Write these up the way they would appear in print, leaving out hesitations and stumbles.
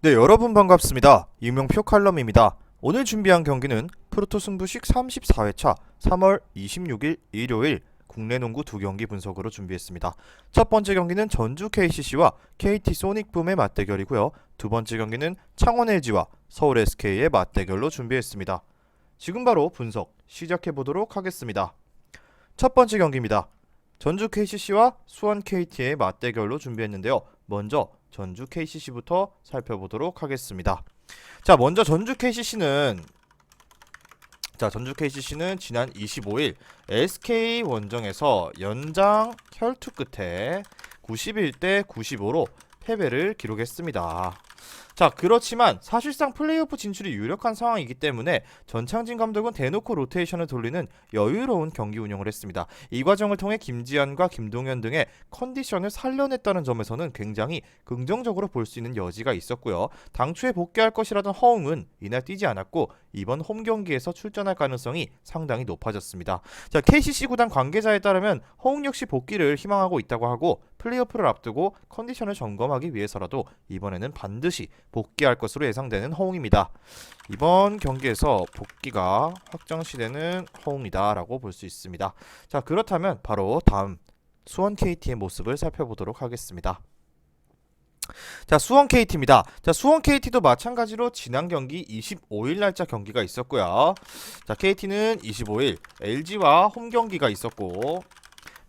네, 여러분 반갑습니다. 이명표 칼럼입니다. 오늘 준비한 경기는 프로토 승부식 34회차 3월 26일 일요일 국내 농구 두 경기 분석으로 준비했습니다. 첫 번째 경기는 전주 KCC와 KT 소닉붐의 맞대결이고요. 두 번째 경기는 창원 LG와 서울 SK의 맞대결로 준비했습니다. 지금 바로 분석 시작해 보도록 하겠습니다. 첫 번째 경기입니다. 전주 KCC와 수원 KT의 맞대결로 준비했는데요. 먼저 전주 KCC부터 살펴보도록 하겠습니다. 먼저 전주 KCC는 지난 25일 SK 원정에서 연장 혈투 끝에 91대 95로 패배를 기록했습니다. 그렇지만 사실상 플레이오프 진출이 유력한 상황이기 때문에 전창진 감독은 대놓고 로테이션을 돌리는 여유로운 경기 운영을 했습니다. 이 과정을 통해 김지한과 김동현 등의 컨디션을 살려냈다는 점에서는 굉장히 긍정적으로 볼 수 있는 여지가 있었고요. 당초에 복귀할 것이라던 허웅은 이날 뛰지 않았고 이번 홈 경기에서 출전할 가능성이 상당히 높아졌습니다. KCC 구단 관계자에 따르면 허웅 역시 복귀를 희망하고 있다고 하고 플레이오프를 앞두고 컨디션을 점검하기 위해서라도 이번에는 반드시 복귀할 것으로 예상되는 허웅입니다. 이번 경기에서 복귀가 확정시되는 허웅이다 라고 볼 수 있습니다. 그렇다면 바로 다음 수원 KT의 모습을 살펴보도록 하겠습니다. 수원 KT입니다. 수원 KT도 마찬가지로 지난 경기 25일 날짜 경기가 있었고요. KT는 25일 LG와 홈 경기가 있었고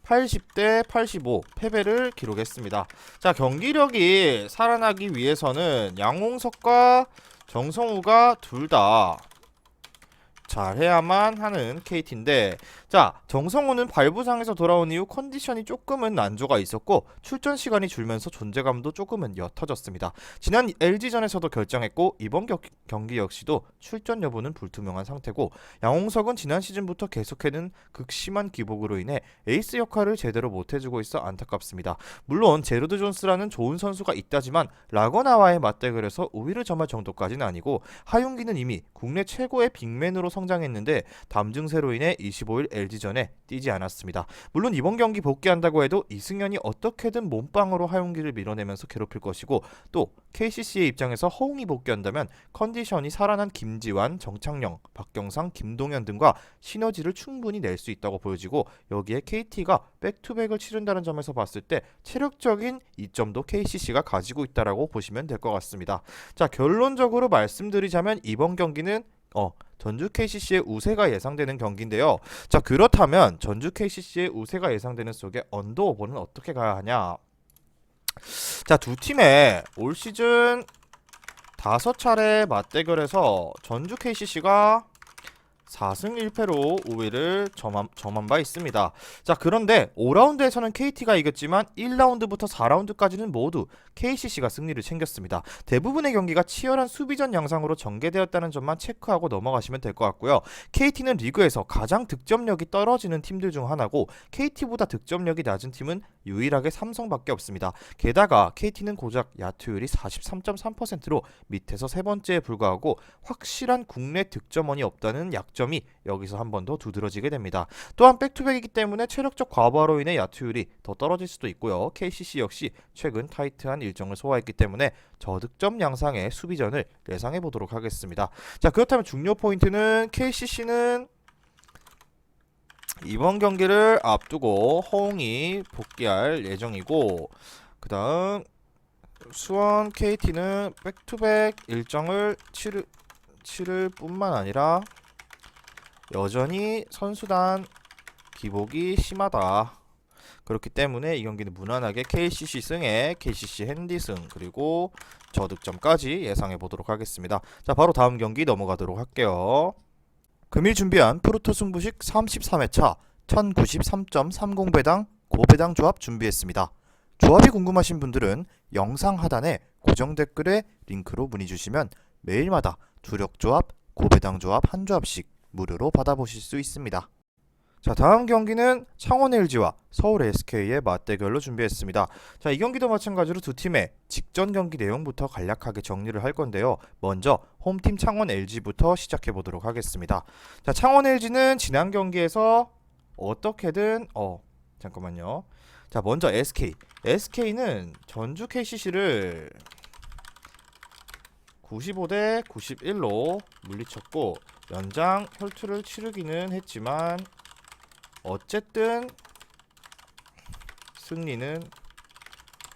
80대 85 패배를 기록했습니다. 경기력이 살아나기 위해서는 양홍석과 정성우가 둘 다 잘해야만 하는 KT인데 정성우는 발부상에서 돌아온 이후 컨디션이 조금은 난조가 있었고 출전 시간이 줄면서 존재감도 조금은 옅어졌습니다. 지난 LG전에서도 결정했고 이번 경기 역시도 출전 여부는 불투명한 상태고 양홍석은 지난 시즌부터 계속해는 극심한 기복으로 인해 에이스 역할을 제대로 못해주고 있어 안타깝습니다. 물론 제로드 존스라는 좋은 선수가 있다지만 라거나와의 맞대결에서 우위를 점할 정도까지는 아니고 하윤기는 이미 국내 최고의 빅맨으로 성장했는데 담 증세로 인해 25일 LG전에 뛰지 않았습니다. 물론 이번 경기 복귀한다고 해도 이승현이 어떻게든 몸빵으로 하윤기를 밀어내면서 괴롭힐 것이고 또 KCC의 입장에서 허웅이 복귀한다면 컨디션이 살아난 김지환, 정창영, 박경상, 김동현 등과 시너지를 충분히 낼 수 있다고 보여지고 여기에 KT가 백투백을 치른다는 점에서 봤을 때 체력적인 이점도 KCC가 가지고 있다라고 보시면 될 것 같습니다. 결론적으로 말씀드리자면 이번 경기는 전주 KCC의 우세가 예상되는 경기인데요. 그렇다면 전주 KCC의 우세가 예상되는 속에 언더오버는 어떻게 가야 하냐? 두 팀의 올 시즌 5차례 맞대결에서 전주 KCC가 4승 1패로 우위를 점한 바 있습니다. 그런데 5라운드에서는 KT가 이겼지만 1라운드부터 4라운드까지는 모두 KCC가 승리를 챙겼습니다. 대부분의 경기가 치열한 수비전 양상으로 전개되었다는 점만 체크하고 넘어가시면 될 것 같고요. KT는 리그에서 가장 득점력이 떨어지는 팀들 중 하나고 KT보다 득점력이 낮은 팀은 유일하게 삼성밖에 없습니다. 게다가 KT는 고작 야투율이 43.3%로 밑에서 세 번째에 불과하고 확실한 국내 득점원이 없다는 약점이 여기서 한 번 더 두드러지게 됩니다. 또한 백투백이기 때문에 체력적 과부하로 인해 야투율이 더 떨어질 수도 있고요. KCC 역시 최근 타이트한 일정을 소화했기 때문에 저득점 양상의 수비전을 예상해 보도록 하겠습니다. 그렇다면 중요 포인트는 KCC는 이번 경기를 앞두고 허웅이 복귀할 예정이고 그 다음 수원 KT는 백투백 일정을 치를 뿐만 아니라 여전히 선수단 기복이 심하다. 그렇기 때문에 이 경기는 무난하게 KCC 승에 KCC 핸디 승 그리고 저득점까지 예상해 보도록 하겠습니다. 바로 다음 경기 넘어가도록 할게요. 금일 준비한 프로토 승부식 33회차 1093.30배당 고배당 조합 준비했습니다. 조합이 궁금하신 분들은 영상 하단에 고정 댓글에 링크로 문의 주시면 매일마다 주력 조합, 고배당 조합 한 조합씩 무료로 받아보실 수 있습니다. 다음 경기는 창원 LG와 서울 SK의 맞대결로 준비했습니다. 이 경기도 마찬가지로 두 팀의 직전 경기 내용부터 간략하게 정리를 할 건데요. 먼저 홈팀 창원 LG부터 시작해 보도록 하겠습니다. 창원 LG는 지난 경기에서 어떻게든 잠깐만요. 먼저 SK는 전주 KCC를 95대 91로 물리쳤고 연장 혈투를 치르기는 했지만 어쨌든 승리는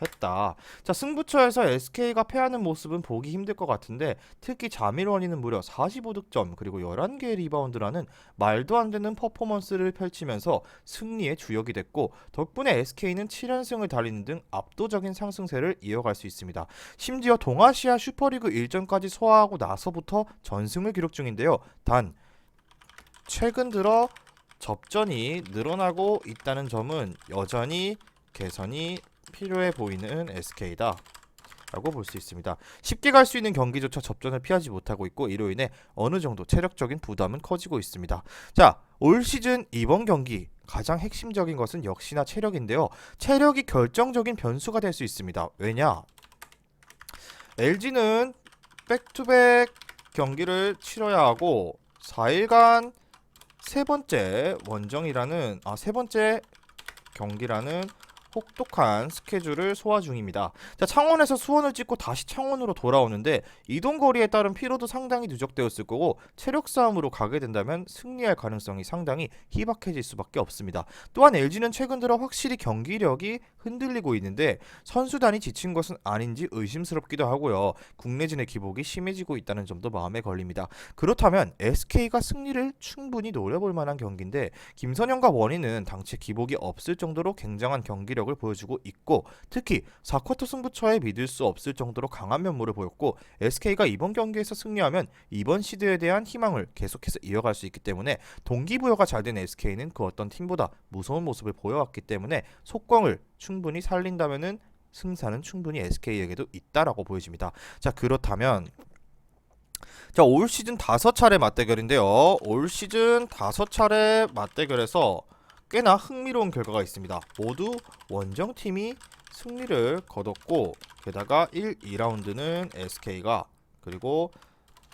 했다. 자, 승부처에서 SK가 패하는 모습은 보기 힘들 것 같은데 특히 자밀원이는 무려 45득점 그리고 11개의 리바운드라는 말도 안 되는 퍼포먼스를 펼치면서 승리의 주역이 됐고 덕분에 SK는 7연승을 달리는 등 압도적인 상승세를 이어갈 수 있습니다. 심지어 동아시아 슈퍼리그 일정까지 소화하고 나서부터 전승을 기록 중인데요. 단 최근 들어 접전이 늘어나고 있다는 점은 여전히 개선이 필요해 보이는 SK다 라고 볼 수 있습니다. 쉽게 갈 수 있는 경기조차 접전을 피하지 못하고 있고 이로 인해 어느 정도 체력적인 부담은 커지고 있습니다. 자, 올 시즌 이번 경기 가장 핵심적인 것은 역시나 체력인데요. 체력이 결정적인 변수가 될 수 있습니다. 왜냐? LG는 백투백 경기를 치러야 하고 4일간 세 번째 경기라는 혹독한 스케줄을 소화 중입니다. 자, 창원에서 수원을 찍고 다시 창원으로 돌아오는데 이동 거리에 따른 피로도 상당히 누적되었을 거고 체력 싸움으로 가게 된다면 승리할 가능성이 상당히 희박해질 수밖에 없습니다. 또한 LG는 최근 들어 확실히 경기력이 흔들리고 있는데 선수단이 지친 것은 아닌지 의심스럽기도 하고요. 국내진의 기복이 심해지고 있다는 점도 마음에 걸립니다. 그렇다면 SK가 승리를 충분히 노려볼 만한 경기인데 김선영과 원희는 당최 기복이 없을 정도로 굉장한 경기력을 보여주고 있고 특히 4쿼터 승부처에 믿을 수 없을 정도로 강한 면모를 보였고 SK가 이번 경기에서 승리하면 이번 시드에 대한 희망을 계속해서 이어갈 수 있기 때문에 동기부여가 잘 된 SK는 그 어떤 팀보다 무서운 모습을 보여왔기 때문에 속공을 충분히 살린다면은 승산은 충분히 SK에게도 있다라고 보여집니다. 자, 그렇다면 올 시즌 5차례 맞대결인데요. 올 시즌 5차례 맞대결에서 꽤나 흥미로운 결과가 있습니다. 모두 원정팀이 승리를 거뒀고 게다가 1, 2라운드는 SK가 그리고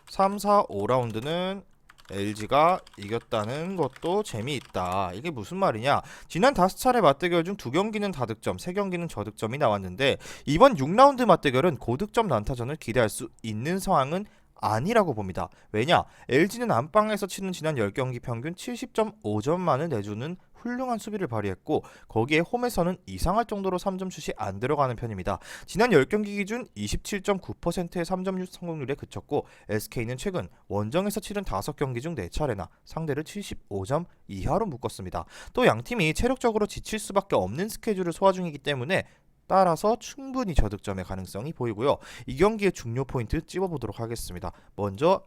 3, 4, 5라운드는 LG가 이겼다는 것도 재미있다. 이게 무슨 말이냐? 지난 5차례 맞대결 중 2경기는 다득점, 3경기는 저득점이 나왔는데 이번 6라운드 맞대결은 고득점 난타전을 기대할 수 있는 상황은 아니라고 봅니다. 왜냐? LG는 안방에서 치는 지난 10경기 평균 70.5점만을 내주는 훌륭한 수비를 발휘했고 거기에 홈에서는 이상할 정도로 3점 슛이 안 들어가는 편입니다. 지난 10경기 기준 27.9%의 3점 슛 성공률에 그쳤고 SK는 최근 원정에서 치른 5경기 중 4차례나 상대를 75점 이하로 묶었습니다. 또 양팀이 체력적으로 지칠 수밖에 없는 스케줄을 소화 중이기 때문에 따라서 충분히 저득점의 가능성이 보이고요. 이 경기의 중요 포인트 찝어보도록 하겠습니다. 먼저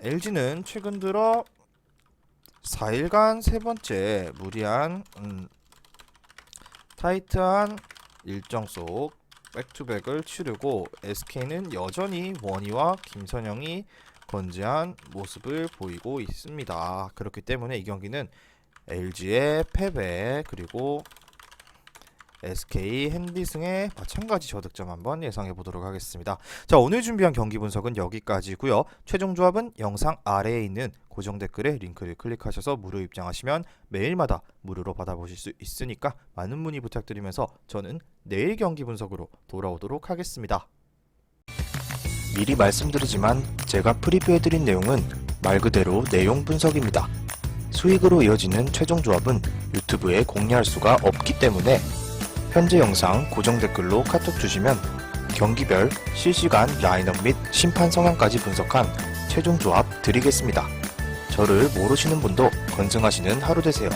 LG는 최근 들어 4일간 세 번째 무리한 타이트한 일정 속 백투백을 치르고 SK는 여전히 원희와 김선영이 건재한 모습을 보이고 있습니다. 그렇기 때문에 이 경기는 LG의 패배 그리고 SK 핸디승의 마찬가지 저득점 한번 예상해 보도록 하겠습니다. 자, 오늘 준비한 경기 분석은 여기까지고요. 최종 조합은 영상 아래에 있는 고정 댓글에 링크를 클릭하셔서 무료 입장하시면 매일마다 무료로 받아보실 수 있으니까 많은 문의 부탁드리면서 저는 내일 경기 분석으로 돌아오도록 하겠습니다. 미리 말씀드리지만 제가 프리뷰해드린 내용은 말 그대로 내용 분석입니다. 수익으로 이어지는 최종 조합은 유튜브에 공개할 수가 없기 때문에 현재 영상 고정 댓글로 카톡 주시면 경기별 실시간 라인업 및 심판 성향까지 분석한 최종 조합 드리겠습니다. 저를 모르시는 분도 건승하시는 하루 되세요.